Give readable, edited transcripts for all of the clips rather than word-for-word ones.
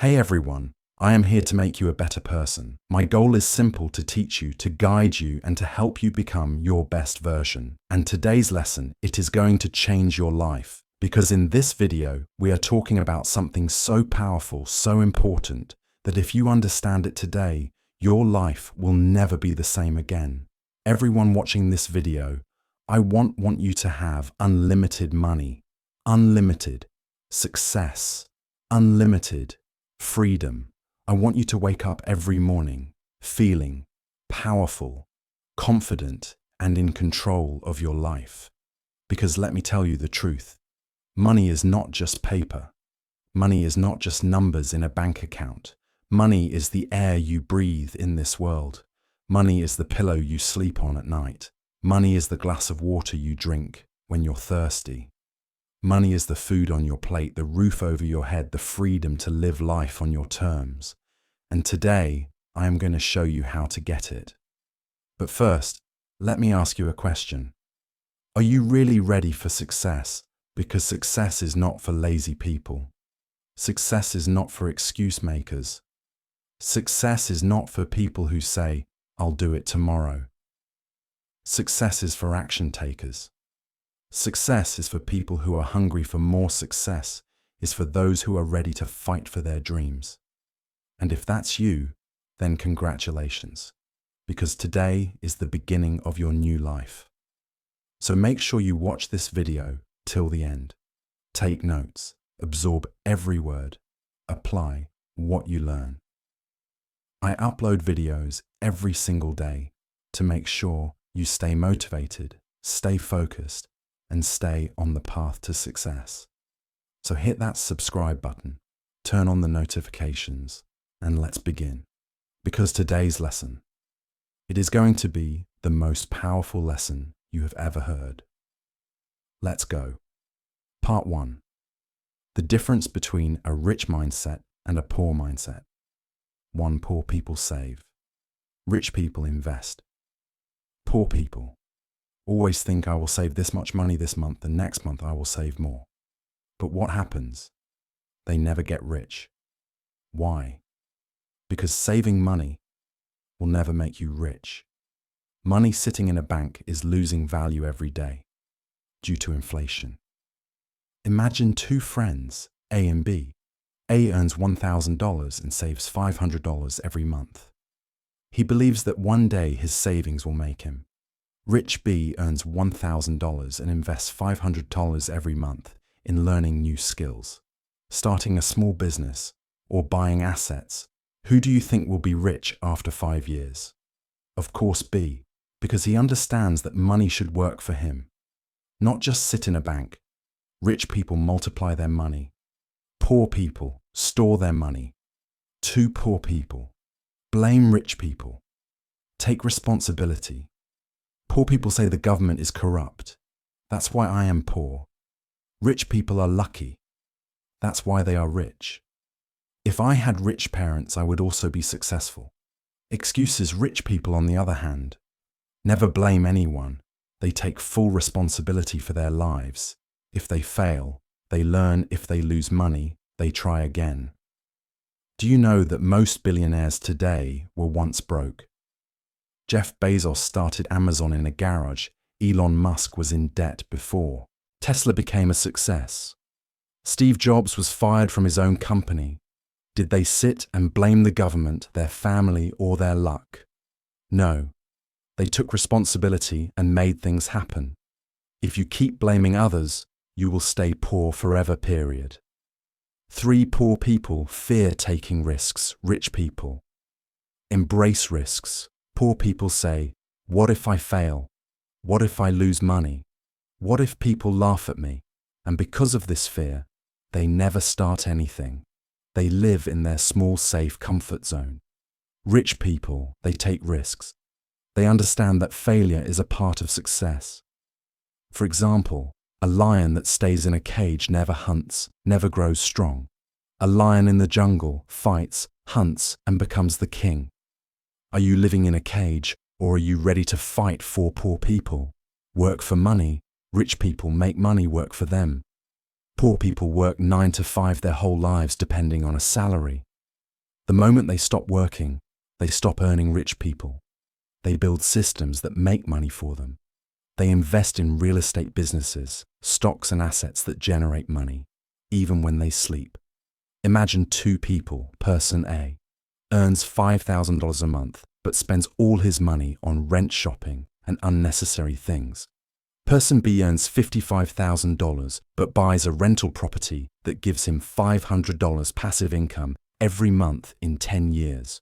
Hey everyone, I am here to make you a better person. My goal is simple: to teach you, to guide you, and to help you become your best version. And today's lesson, it is going to change your life. Because in this video, we are talking about something so powerful, so important, that if you understand it today, your life will never be the same again. Everyone watching this video, I want you to have unlimited money, unlimited success, unlimited freedom. I want you to wake up every morning feeling powerful, confident, and in control of your life. Because let me tell you the truth, money is not just paper. Money is not just numbers in a bank account. Money is the air you breathe in this world. Money is the pillow you sleep on at night. Money is the glass of water you drink when you're thirsty. Money is the food on your plate, the roof over your head, the freedom to live life on your terms. And today, I am going to show you how to get it. But first, let me ask you a question. Are you really ready for success? Because success is not for lazy people. Success is not for excuse makers. Success is not for people who say, "I'll do it tomorrow." Success is for action takers. Success is for people who are hungry for more. Success is for those who are ready to fight for their dreams. And if that's you, then congratulations, because today is the beginning of your new life. So make sure you watch this video till the end. Take notes, absorb every word, apply what you learn. I upload videos every single day to make sure you stay motivated, stay focused, and stay on the path to success. So hit that subscribe button, turn on the notifications, and let's begin. Because today's lesson, it is going to be the most powerful lesson you have ever heard. Let's go. Part 1. The difference between a rich mindset and a poor mindset. 1. Poor people save. Rich people invest. Poor people always think, I will save this much money this month, and next month I will save more. But what happens? They never get rich. Why? Because saving money will never make you rich. Money sitting in a bank is losing value every day due to inflation. Imagine two friends, A and B. A earns $1,000 and saves $500 every month. He believes that one day his savings will make him. Rich B earns $1,000 and invests $500 every month in learning new skills, starting a small business, or buying assets. Who do you think will be rich after 5 years? Of course B, because he understands that money should work for him, not just sit in a bank. Rich people multiply their money. Poor people store their money. 2 poor people blame rich people. Take responsibility. Poor people say the government is corrupt. That's why I am poor. Rich people are lucky. That's why they are rich. If I had rich parents, I would also be successful. Excuses. Rich people, on the other hand, never blame anyone. They take full responsibility for their lives. If they fail, they learn. If they lose money, they try again. Do you know that most billionaires today were once broke? Jeff Bezos started Amazon in a garage. Elon Musk was in debt before Tesla became a success. Steve Jobs was fired from his own company. Did they sit and blame the government, their family, or their luck? No. They took responsibility and made things happen. If you keep blaming others, you will stay poor forever, period. 3 poor people fear taking risks. Rich people embrace risks. Poor people say, what if I fail? What if I lose money? What if people laugh at me? And because of this fear, they never start anything. They live in their small, safe comfort zone. Rich people, they take risks. They understand that failure is a part of success. For example, a lion that stays in a cage never hunts, never grows strong. A lion in the jungle fights, hunts, and becomes the king. Are you living in a cage, or are you ready to fight for poor people? Work for money. Rich people make money work for them. Poor people work 9 to 5 their whole lives depending on a salary. The moment they stop working, they stop earning. Rich people, they build systems that make money for them. They invest in real estate businesses, stocks and assets that generate money, even when they sleep. Imagine two people. Person A earns $5,000 a month, but spends all his money on rent, shopping, and unnecessary things. Person B earns $55,000, but buys a rental property that gives him $500 passive income every month in 10 years.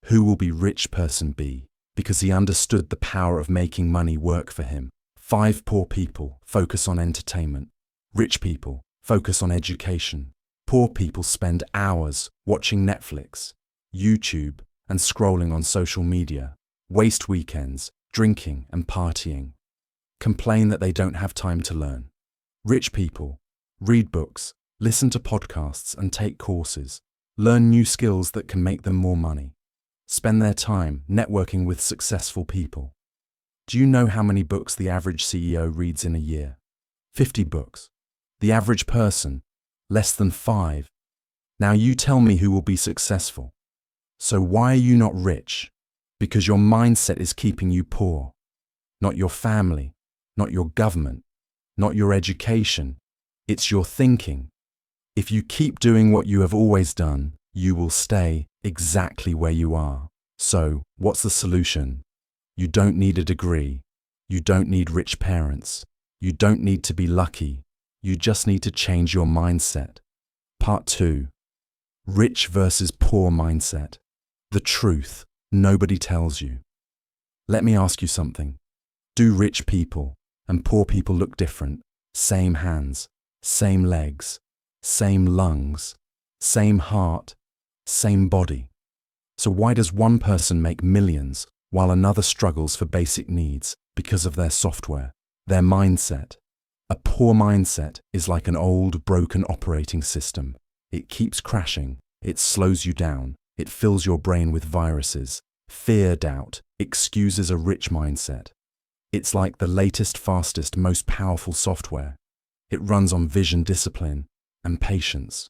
Who will be rich? Person B, because he understood the power of making money work for him. 5 poor people focus on entertainment. Rich people focus on education. Poor people spend hours watching Netflix, YouTube, and scrolling on social media, waste weekends, drinking and partying, complain that they don't have time to learn. Rich people read books, listen to podcasts and take courses, learn new skills that can make them more money, spend their time networking with successful people. Do you know how many books the average CEO reads in a year? 50 books. The average person, less than 5. Now you tell me who will be successful. So why are you not rich? Because your mindset is keeping you poor. Not your family, not your government, not your education. It's your thinking. If you keep doing what you have always done, you will stay exactly where you are. So, what's the solution? You don't need a degree. You don't need rich parents. You don't need to be lucky. You just need to change your mindset. Part 2. Rich versus poor mindset. The truth nobody tells you. Let me ask you something. Do rich people and poor people look different? Same hands, same legs, same lungs, same heart, same body. So why does one person make millions while another struggles for basic needs because of their software, their mindset? A poor mindset is like an old, broken operating system. It keeps crashing, it slows you down, it fills your brain with viruses, fear, doubt, excuses. A rich mindset, it's like the latest, fastest, most powerful software. It runs on vision, discipline, and patience.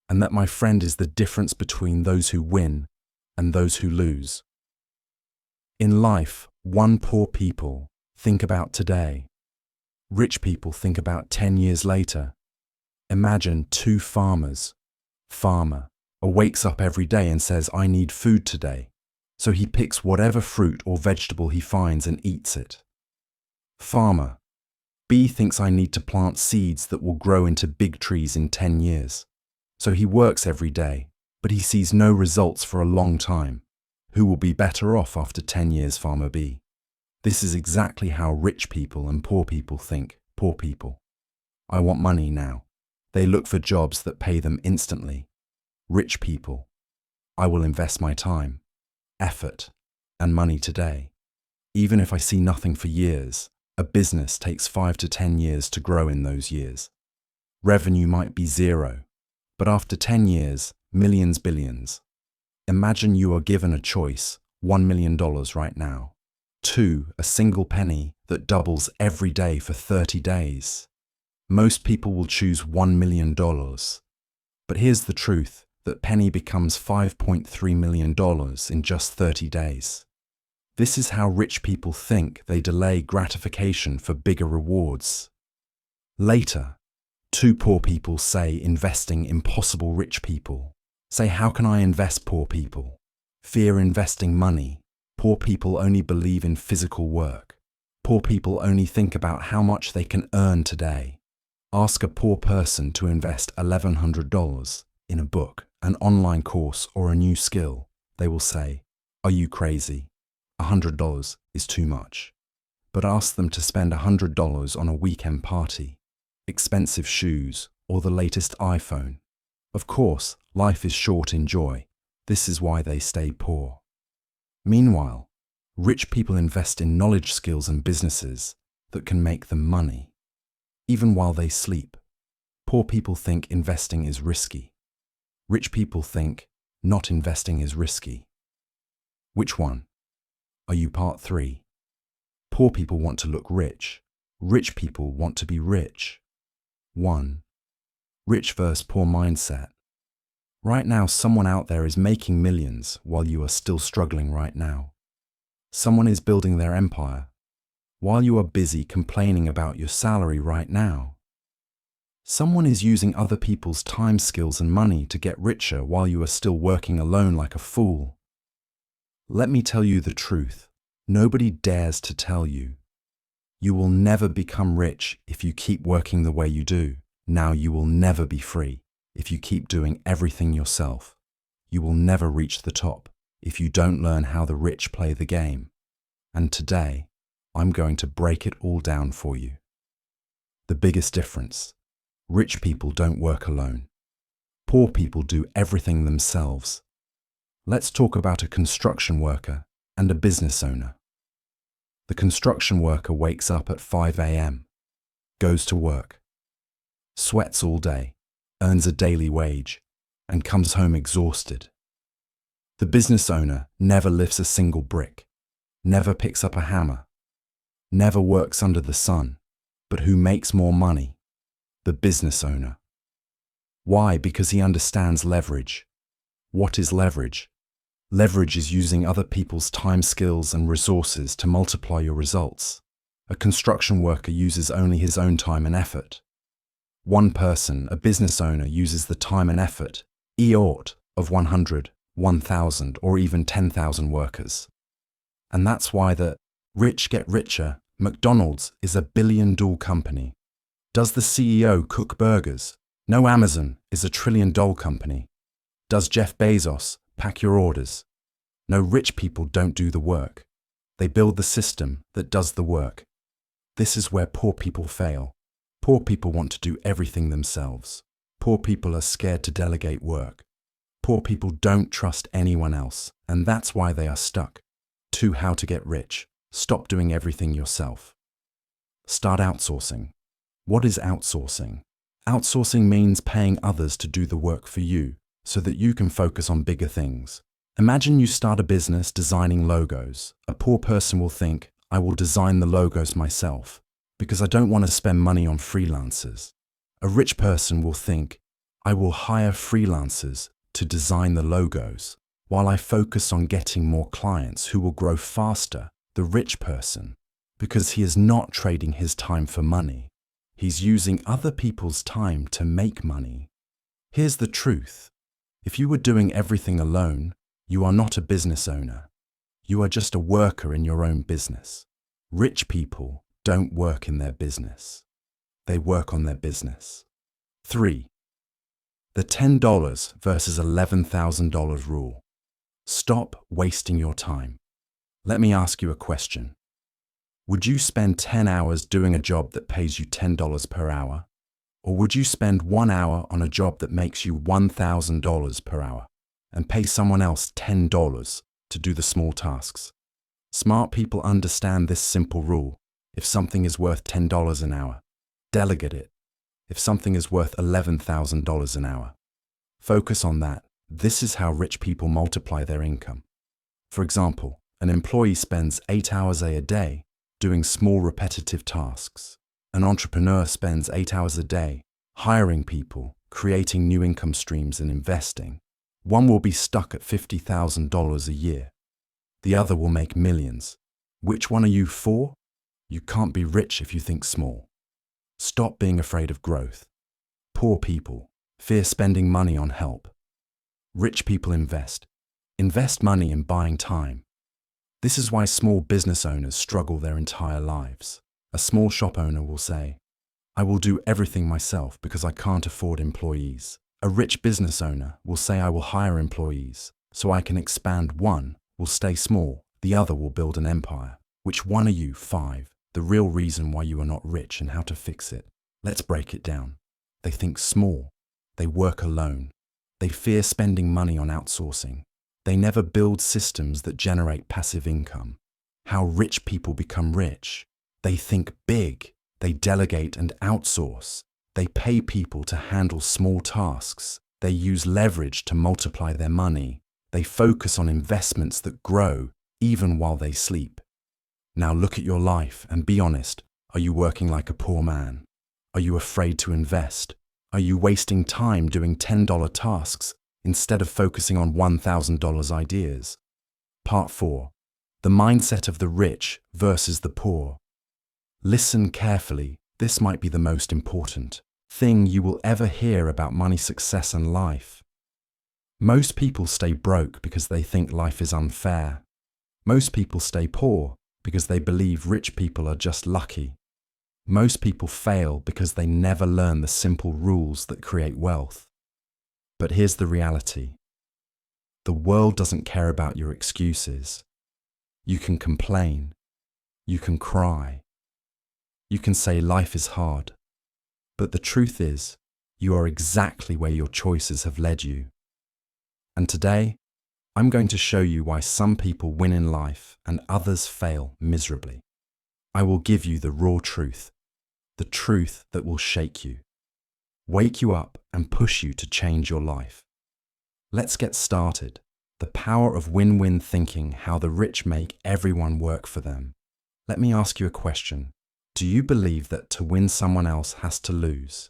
And that, my friend, is the difference between those who win and those who lose. In life, poor people think about today. Rich people think about 10 years later. Imagine 2 farmers. Farmer wakes up every day and says, I need food today. So he picks whatever fruit or vegetable he finds and eats it. Farmer B thinks, I need to plant seeds that will grow into big trees in 10 years. So he works every day, but he sees no results for a long time. Who will be better off after 10 years? Farmer B. This is exactly how rich people and poor people think. Poor people, I want money now. They look for jobs that pay them instantly. Rich people, I will invest my time, effort, and money today. Even if I see nothing for years, a business takes 5 to 10 years to grow. In those years, revenue might be 0, but after 10 years, millions, billions. Imagine you are given a choice, $1 million right now. 2, a single penny that doubles every day for 30 days. Most people will choose $1 million. But here's the truth, that penny becomes $5.3 million in just 30 days. This is how rich people think. They delay gratification for bigger rewards. Later, 2 poor people say, investing impossible. Rich people say, how can I invest? Poor people fear investing money. Poor people only believe in physical work. Poor people only think about how much they can earn today. Ask a poor person to invest $1,100 in a book, an online course, or a new skill. They will say, are you crazy? $100 is too much. But ask them to spend $100 on a weekend party, expensive shoes, or the latest iPhone. Of course, life is short. Enjoy. This is why they stay poor. Meanwhile, rich people invest in knowledge, skills, and businesses that can make them money, even while they sleep. Poor people think investing is risky. Rich people think not investing is risky. Which one are you? Part 3. Poor people want to look rich. Rich people want to be rich. 1. Rich versus poor mindset. Right now, someone out there is making millions while you are still struggling right now. Someone is building their empire while you are busy complaining about your salary right now. Someone is using other people's time, skills, and money to get richer while you are still working alone like a fool. Let me tell you the truth. Nobody dares to tell you. You will never become rich if you keep working the way you do. Now you will never be free if you keep doing everything yourself. You will never reach the top if you don't learn how the rich play the game. And today, I'm going to break it all down for you. The biggest difference. Rich people don't work alone. Poor people do everything themselves. Let's talk about a construction worker and a business owner. The construction worker wakes up at 5 a.m., goes to work, sweats all day, earns a daily wage, and comes home exhausted. The business owner never lifts a single brick, never picks up a hammer, never works under the sun, but who makes more money? The business owner. Why? Because he understands leverage. What is leverage? Leverage is using other people's time, skills, and resources to multiply your results. A construction worker uses only his own time and effort. One person, a business owner, uses the time and effort, of 100, 1,000, or even 10,000 workers. And that's why the rich get richer. McDonald's is $1 billion company. Does the CEO cook burgers? No. Amazon is $1 trillion company. Does Jeff Bezos pack your orders? No. Rich people don't do the work. They build the system that does the work. This is where poor people fail. Poor people want to do everything themselves. Poor people are scared to delegate work. Poor people don't trust anyone else, and that's why they are stuck. 2. How to get rich. Stop doing everything yourself. Start outsourcing. What is outsourcing? Outsourcing means paying others to do the work for you so that you can focus on bigger things. Imagine you start a business designing logos. A poor person will think, I will design the logos myself because I don't want to spend money on freelancers. A rich person will think, I will hire freelancers to design the logos while I focus on getting more clients who will grow faster. The rich person, because he is not trading his time for money. He's using other people's time to make money. Here's the truth. If you were doing everything alone, you are not a business owner. You are just a worker in your own business. Rich people don't work in their business. They work on their business. 3. The $10 versus $11,000 rule. Stop wasting your time. Let me ask you a question. Would you spend 10 hours doing a job that pays you $10 per hour? Or would you spend 1 hour on a job that makes you $1,000 per hour and pay someone else $10 to do the small tasks? Smart people understand this simple rule. If something is worth $10 an hour, delegate it. If something is worth $11,000 an hour, focus on that. This is how rich people multiply their income. For example, an employee spends 8 hours a day doing small repetitive tasks. An entrepreneur spends 8 hours a day hiring people, creating new income streams and investing. One will be stuck at $50,000 a year. The other will make millions. Which one are you for? You can't be rich if you think small. Stop being afraid of growth. Poor people fear spending money on help. Rich people invest. Invest money in buying time. This is why small business owners struggle their entire lives. A small shop owner will say, I will do everything myself because I can't afford employees. A rich business owner will say, I will hire employees so I can expand. One will stay small, the other will build an empire. Which one are you? 5. The real reason why you are not rich and how to fix it. Let's break it down. They think small. They work alone. They fear spending money on outsourcing. They never build systems that generate passive income. How rich people become rich. They think big. They delegate and outsource. They pay people to handle small tasks. They use leverage to multiply their money. They focus on investments that grow even while they sleep. Now look at your life and be honest. Are you working like a poor man? Are you afraid to invest? Are you wasting time doing $10 tasks instead of focusing on $1,000 ideas. Part 4. The mindset of the rich versus the poor. Listen carefully. This might be the most important thing you will ever hear about money, success, and life. Most people stay broke because they think life is unfair. Most people stay poor because they believe rich people are just lucky. Most people fail because they never learn the simple rules that create wealth. But here's the reality. The world doesn't care about your excuses. You can complain. You can cry. You can say life is hard. But the truth is, you are exactly where your choices have led you. And today, I'm going to show you why some people win in life and others fail miserably. I will give you the raw truth, the truth that will shake you, wake you up and push you to change your life. Let's get started. The power of win-win thinking, how the rich make everyone work for them. Let me ask you a question. Do you believe that to win someone else has to lose?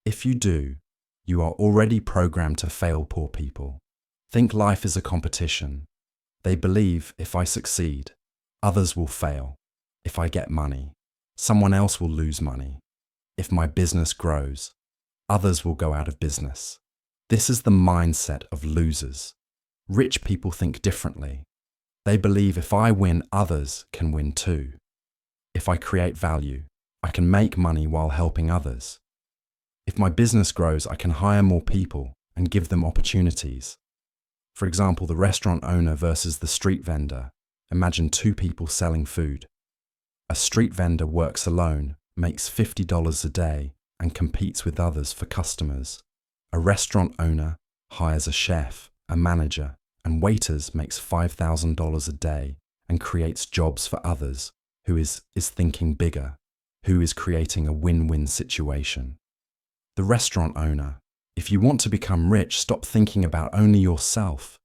If you do, you are already programmed to fail. Poor people think life is a competition. They believe if I succeed, others will fail. If I get money, someone else will lose money. If my business grows, others will go out of business. This is the mindset of losers. Rich people think differently. They believe if I win, others can win too. If I create value, I can make money while helping others. If my business grows, I can hire more people and give them opportunities. For example, the restaurant owner versus the street vendor. Imagine two people selling food. A street vendor works alone, makes $50 a day, and competes with others for customers. A restaurant owner hires a chef, a manager, and waiters, makes $5,000 a day, and creates jobs for others, who is thinking bigger, who is creating a win-win situation. The restaurant owner. If you want to become rich, stop thinking about only yourself.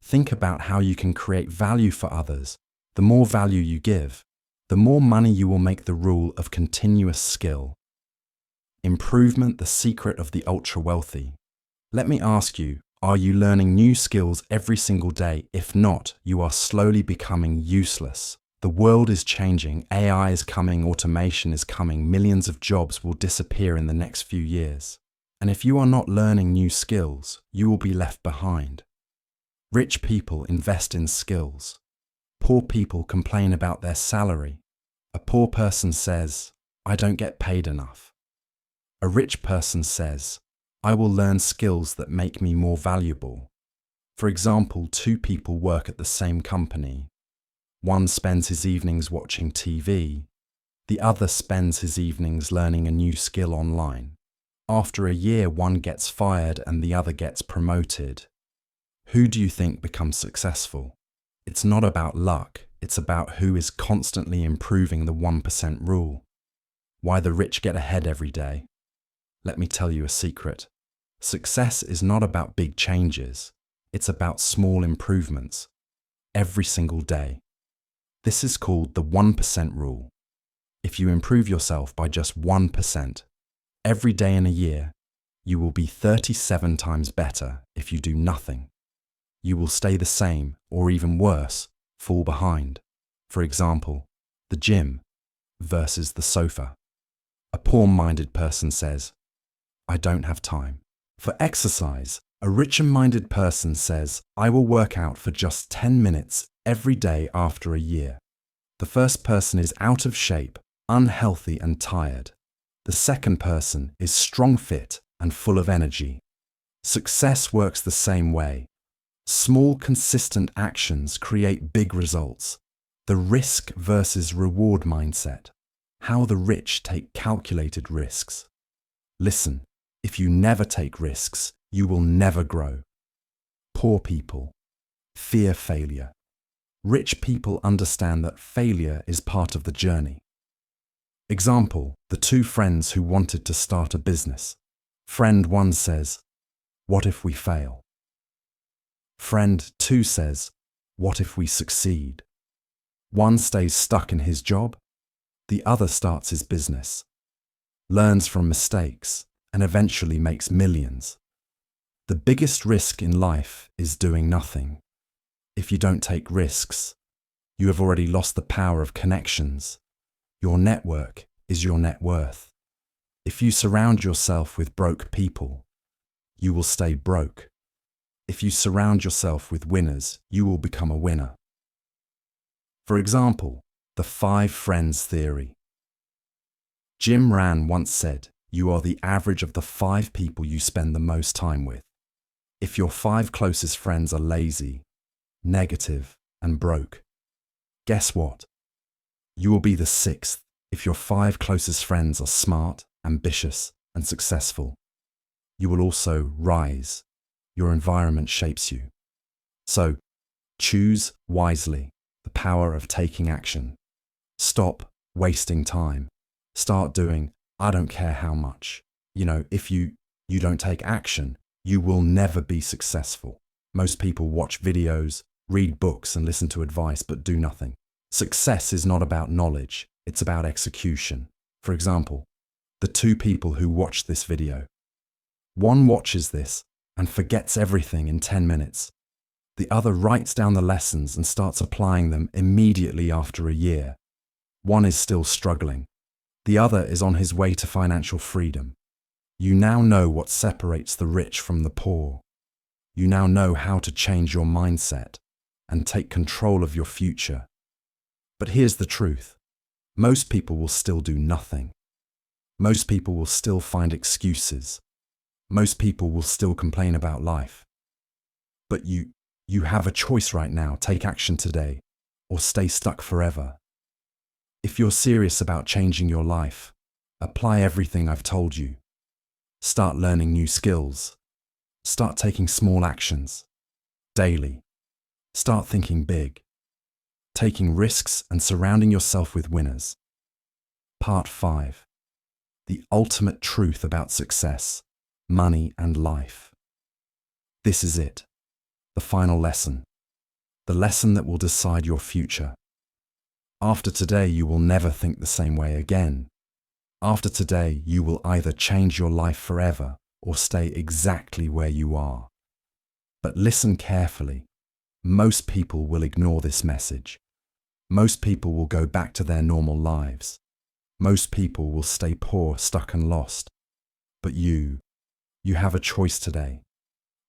Think about how you can create value for others. The more value you give, the more money you will make. The rule of continuous skill. Improvement, the secret of the ultra-wealthy. Let me ask you, are you learning new skills every single day? If not, you are slowly becoming useless. The world is changing, AI is coming, automation is coming, millions of jobs will disappear in the next few years. And if you are not learning new skills, you will be left behind. Rich people invest in skills. Poor people complain about their salary. A poor person says, I don't get paid enough. A rich person says, I will learn skills that make me more valuable. For example, two people work at the same company. One spends his evenings watching TV. The other spends his evenings learning a new skill online. After a year, one gets fired and the other gets promoted. Who do you think becomes successful? It's not about luck, it's about who is constantly improving. The 1% rule. Why the rich get ahead every day. Let me tell you a secret. Success is not about big changes, it's about small improvements. Every single day. This is called the 1% rule. If you improve yourself by just 1%, every day in a year, you will be 37 times better. If you do nothing, you will stay the same, or even worse, fall behind. For example, the gym versus the sofa. A poor-minded person says, I don't have time for exercise. A richer-minded person says, I will work out for just 10 minutes every day. After a year, the first person is out of shape, unhealthy and tired. The second person is strong, fit and full of energy. Success works the same way. Small, consistent actions create big results. The risk versus reward mindset. How the rich take calculated risks. Listen, if you never take risks, you will never grow. Poor people fear failure. Rich people understand that failure is part of the journey. Example, the two friends who wanted to start a business. Friend 1 says, what if we fail? Friend 2 says, what if we succeed? One stays stuck in his job, the other starts his business, learns from mistakes, and eventually makes millions. The biggest risk in life is doing nothing. If you don't take risks, you have already lost the power of connections. Your network is your net worth. If you surround yourself with broke people, you will stay broke. If you surround yourself with winners, you will become a winner. For example, the 5 friends theory. Jim Ran once said, "You are the average of the 5 people you spend the most time with." If your 5 closest friends are lazy, negative, and broke, guess what? You will be the 6th if your 5 closest friends are smart, ambitious, and successful. You will also rise. Your environment shapes you. So, choose wisely, the power of taking action. Stop wasting time. Start doing, I don't care how much. If you don't take action, you will never be successful. Most people watch videos, read books, and listen to advice, but do nothing. Success is not about knowledge, it's about execution. For example, the 2 people who watched this video. One watches this and forgets everything in 10 minutes. The other writes down the lessons and starts applying them immediately after a year. One is still struggling. The other is on his way to financial freedom. You now know what separates the rich from the poor. You now know how to change your mindset and take control of your future. But here's the truth. Most people will still do nothing. Most people will still find excuses. Most people will still complain about life. But you have a choice right now. Take action today or stay stuck forever. If you're serious about changing your life, apply everything I've told you. Start learning new skills. Start taking small actions daily. Start thinking big. Taking risks and surrounding yourself with winners. Part 5. The ultimate truth about success, money, and life. This is it. The final lesson. The lesson that will decide your future. After today, you will never think the same way again. After today, you will either change your life forever or stay exactly where you are. But listen carefully. Most people will ignore this message. Most people will go back to their normal lives. Most people will stay poor, stuck, and lost. But you have a choice today.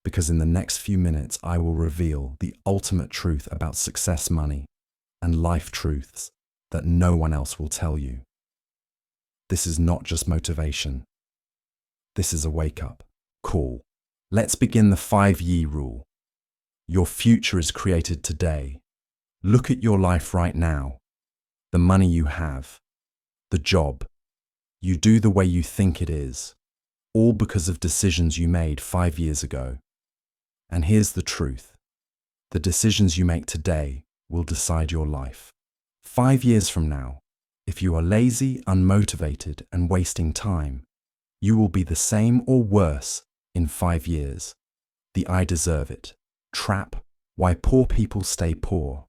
Because in the next few minutes, I will reveal the ultimate truth about success, money, and life truths that no one else will tell you. This is not just motivation. This is a wake-up call. Let's begin the 5-year rule. Your future is created today. Look at your life right now. The money you have. The job. You do the way you think it is. All because of decisions you made 5 years ago. And here's the truth. The decisions you make today will decide your life. 5 years from now, if you are lazy, unmotivated, and wasting time, you will be the same or worse in 5 years. The I deserve it trap. Why poor people stay poor.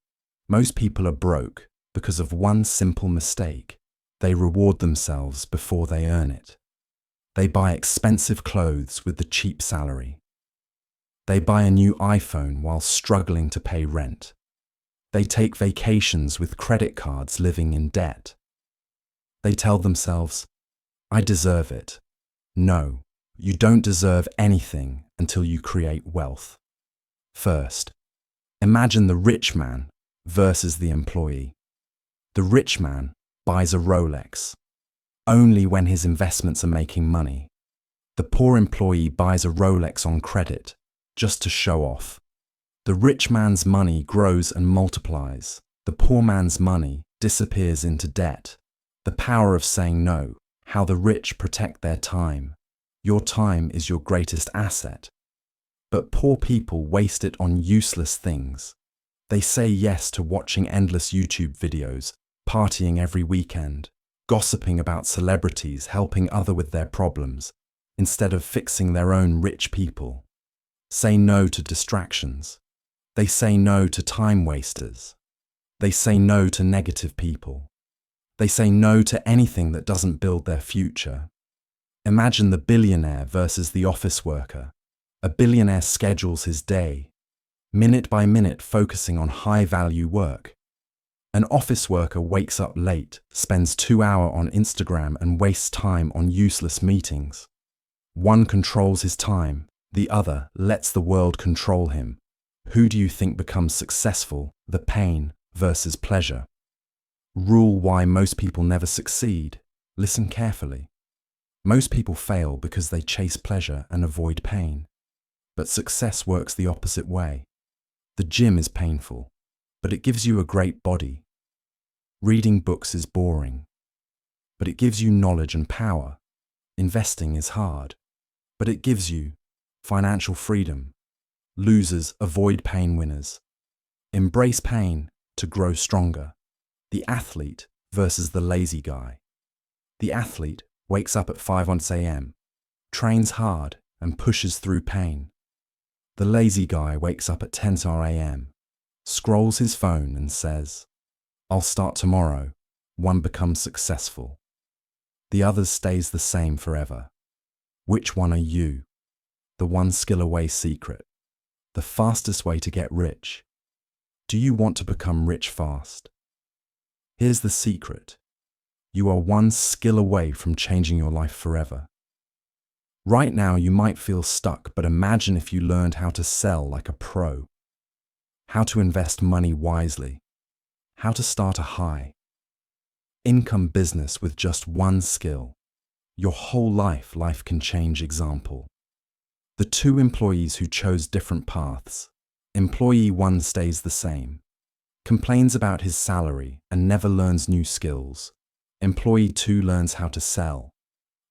Most people are broke because of one simple mistake. They reward themselves before they earn it. They buy expensive clothes with the cheap salary. They buy a new iPhone while struggling to pay rent. They take vacations with credit cards, living in debt. They tell themselves, I deserve it. No, you don't deserve anything until you create wealth. First, imagine the rich man versus the employee. The rich man buys a Rolex only when his investments are making money. The poor employee buys a Rolex on credit just to show off. The rich man's money grows and multiplies. The poor man's money disappears into debt. The power of saying no. How the rich protect their time. Your time is your greatest asset. But poor people waste it on useless things. They say yes to watching endless YouTube videos, partying every weekend, gossiping about celebrities, helping others with their problems, instead of fixing their own. Rich people say no to distractions. They say no to time wasters. They say no to negative people. They say no to anything that doesn't build their future. Imagine the billionaire versus the office worker. A billionaire schedules his day, minute by minute focusing on high-value work. An office worker wakes up late, spends 2 hours on Instagram and wastes time on useless meetings. One controls his time, the other lets the world control him. Who do you think becomes successful, the pain versus pleasure? Rule why most people never succeed. Listen carefully. Most people fail because they chase pleasure and avoid pain. But success works the opposite way. The gym is painful, but it gives you a great body. Reading books is boring, but it gives you knowledge and power. Investing is hard, but it gives you financial freedom. Losers avoid pain, winners embrace pain to grow stronger. The athlete versus the lazy guy. The athlete wakes up at 5 a.m., trains hard and pushes through pain. The lazy guy wakes up at 10 a.m., scrolls his phone and says, "I'll start tomorrow." One becomes successful. The other stays the same forever. Which one are you? The one skill away secret. The fastest way to get rich. Do you want to become rich fast? Here's the secret. You are one skill away from changing your life forever. Right now you might feel stuck, but imagine if you learned how to sell like a pro, how to invest money wisely, how to start a high income business with just one skill. Your whole life can change. Example. The two employees who chose different paths. Employee 1 stays the same, complains about his salary and never learns new skills. Employee 2 learns how to sell,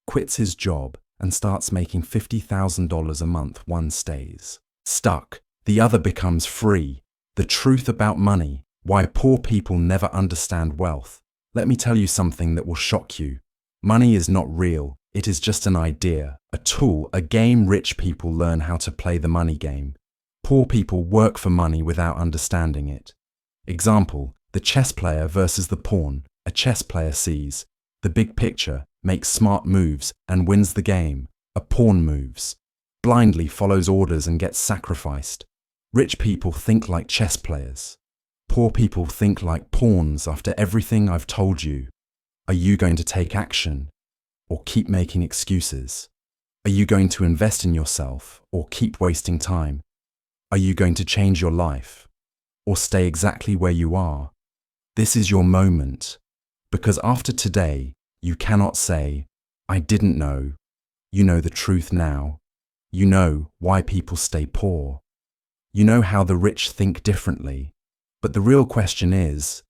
quits his job and starts making $50,000 a month. One stays stuck, the other becomes free. The truth about money, why poor people never understand wealth. Let me tell you something that will shock you. Money is not real, it is just an idea, a tool, a game. Rich people learn how to play the money game. Poor people work for money without understanding it. Example, the chess player versus the pawn. A chess player sees the big picture, makes smart moves, and wins the game. A pawn moves blindly, follows orders, and gets sacrificed. Rich people think like chess players. Poor people think like pawns. After everything I've told you, are you going to take action or keep making excuses? Are you going to invest in yourself or keep wasting time? Are you going to change your life or stay exactly where you are? This is your moment, because after today, you cannot say, "I didn't know." You know the truth now. You know why people stay poor. You know how the rich think differently. But the real question is,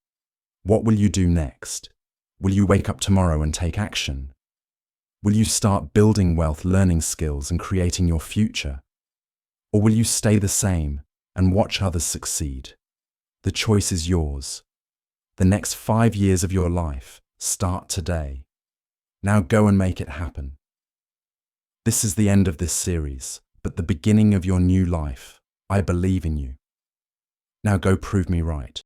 what will you do next? Will you wake up tomorrow and take action? Will you start building wealth, learning skills, and creating your future? Or will you stay the same and watch others succeed? The choice is yours. The next 5 years of your life start today. Now go and make it happen. This is the end of this series, but the beginning of your new life. I believe in you. Now go prove me right.